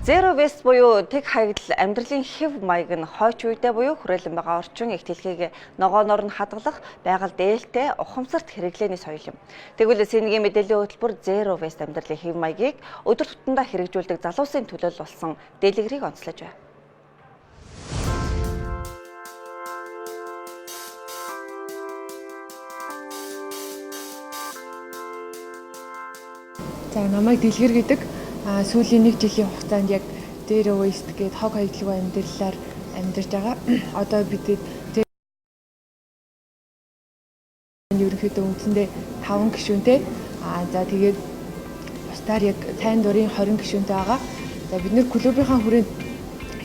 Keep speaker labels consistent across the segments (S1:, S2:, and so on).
S1: Zero waste буюу тэг хаягдал амьдралын хэв маяг нь хойч үедээ буюу хүрээлэн байгаа орчин их дэлхийг ногооноор нь хадгалах байгаль дээлтэй ухамсарт хэрэглээний соёл юм. Тэгвэл Сэнэгийн мэдээллийн хөтөлбөр Zero waste амьдралын хэв маягийг өдөр тутамдаа хэрэгжүүлдэг залуусын төлөөлөл болсон дэлгэрийг онцлож байна.
S2: За намайг дэлгэр гэдэг сүүлийн 1 жилийн хугацаанд яг Zero waste гээд хог хаягдлгүй амьдралаар амьдарч байгаа. Одоо бид ерөнхийдөө үндсэндээ 5 гишүүнтэй. За тэгээд бусдаар яг сайн дурын 20 гишүүнтэй байгаа. За бид нэр клубийнхаа хүрээнд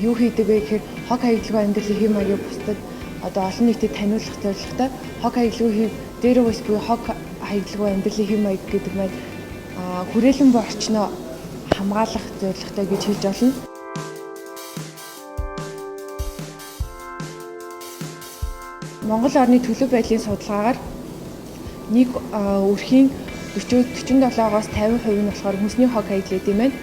S2: юу хийдэг вэ гэхээр хог хаягдлгүй амьдралын хэв маягийг бусдад одоо олон нийтэд таниулах зорилготой хог хаягдлгүй хэв Zero waste буюу хог хаягдлгүй амьдралын хэв маяг гэдэг маань хүрээлэн буй орчноо хамгаалах зорилготой гэж хэлж болно. Монгол орны төлөв байдлын судалгаагаар нэг өрхийн 47-оос 50% нь болохоор хүнсний хог хаягдал гэдэг юм байна.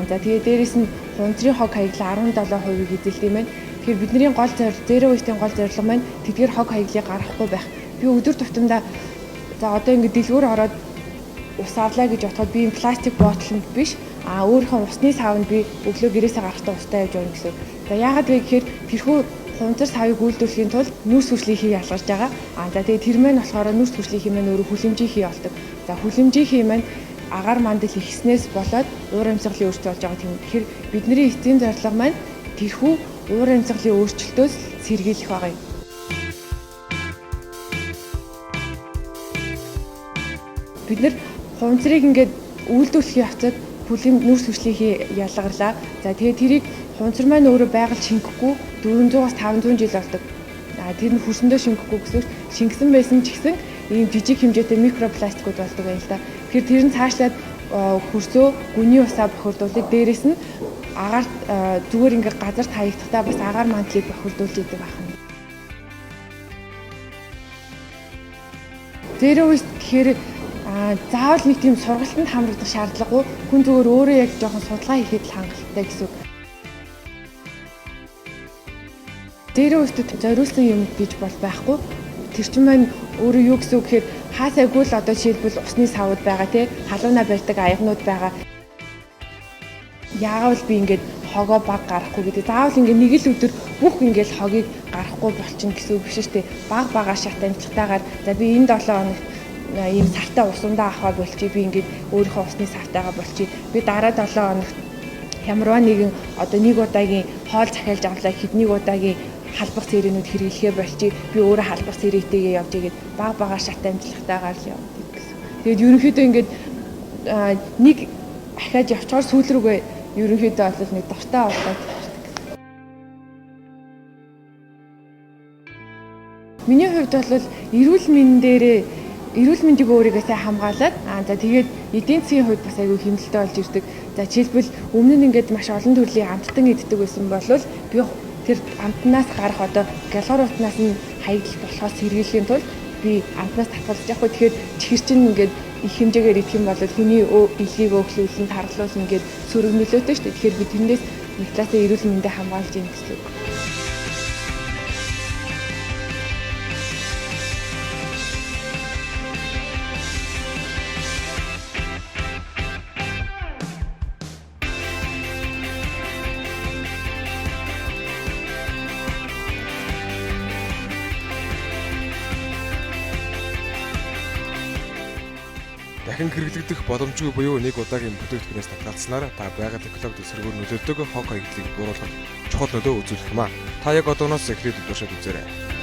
S2: За тэгээд дээрэс нь хундрын хог хаягдал 17%-ийг эзэлдэг юм байна. Тэгэхээр бидний гол зорилго Zero waste-ийн гол зорилго маань тэдгээр хог хаягдлыг гаргахгүй байх. Би өдөр тутамдаа за одоо ингэ дэлгүүр ороод ус авлаа гэж бодоход би пластик ботлонд биш өөрийнхөө усны савнд би өглөө гэрээсээ гарахдаа устай явж явна гэсэн. За яагаад вэ гэхээр тэрхүү хунзар савыг үйлдвэрлэхийн тулд нүүрс хүчлийнхийг ялгарч байгаа. За тэгээд тэр маань болохоор нүүрс хүчлийнхий маань өөрөө хүлэмжийнхий болдог. За хүлэмжийнхий маань агаар мандал ихснээс болоод уур амьсгалын өөрчлөлт болж байгаа юм. Тэгэхээр бидний эцсийн зорилго маань тэрхүү уур амьсгалын өөрчлөлтөөс сэргийлэх байгаа юм. Бид нэр хунзрыг ингээд үйлдвэрлэхийн явцад нүүрс хүчлийнхий ялгарлаа. За тэгээд тэрийг хунзар маань өөрөө байгаль шингэхгүй 400-аас 500 жил болдог. Тэр нь хөрсөндөө шингэхгүй гэсэн шингэсэн байсан ч гэсэн ийм жижиг хэмжээтэй микропластикууд болдог байл та. Тэгэхээр тэр нь цаашлаад хөрсөө гүний усаа бохирдуулдаг. Дээрээс нь агаар зүгээр ингээд газарт хаягдахдаа бас агаар мантлыг бохирдуулж идэг байна. Zero waste гэхээр заавал нэг тийм сургалтанд хамрагдах шаардлагагүй хүн зүгээр өөрөө яг жоохон судалгаа хийхэд л хангалттай гэсэн. Zero waste-д зориулсан юм гэж бол байхгүй. Тэр чинь маань өөрөө юу гэсэн үг гэхээр хаасайгүй л одоо жишээлбэл усны савд байгаа тий халуунаа барьдаг аягнууд байгаа. Яагаад би ингээд хогоо баг гарахгүй гэдэг. Заавал ингээд нэг л өдөр бүх ингээд хогийг гарахгүй болчихно гэсэн үг биш шүү дээ. Баг багаар шат амжилтаагаар за би энэ 7 хоног ийм сартаа усандаа авахаа болчих би ингээд өөрийнхөө усны сартаагаа болчих би дараа 7 хоногт ямарваа нэгэн одоо нэг удаагийн хоол захиалж авлаа хэднийг удаагийн халбах цэрэнүүд хэрэглэхээ болчих би өөрөө халбах цэрээтэйгээ явж игээд баг багаар шат амжилтаагаар л явдаг гэсэн. Тэгээд ерөнхийдөө ингээд нэг ахиад явчаар сүүл рүүгээ ерөнхийдөө бол нэг дуртай болоод миний хувьд бол эрүүл мэндийг өөрийгөө сайн хамгаалаад за тэгээд эдийн засгийн хувьд бас аягүй хэмнэлттэй болж ирдэг. За жишээлбэл өмнө нь ингээд маш олон төрлийн амттан иддэг байсан бол би тэр амтнаас гарах одоо галууртнаас нь хаягдал болохоос сэргийлэхийн тулд би амтнаас татгалзаж явах. Тэгэхээр чихэр чинь ингээд их хэмжээгээр идэх юм бол хүний илгийг өглөөлн таргалуулна ингээд сөрөг нөлөөтэй шүү дээ. Тэгэхээр би тэндээс нэг талаасаа эрүүл мэндийг хамгаалж ийн гэсэн үг.
S3: Дахин хэрэглэгдэх боломжгүй буюу нэг удаагийн бүтээгдэхүүнээс татгалзснаар та байгаль экологид сөргөөр нөлөөлдөг хог хаягдлыг бууруулах чухал нөлөө үзүүлэх юм а. Та яг одооноос эхлээд удиршаад үзээрэй.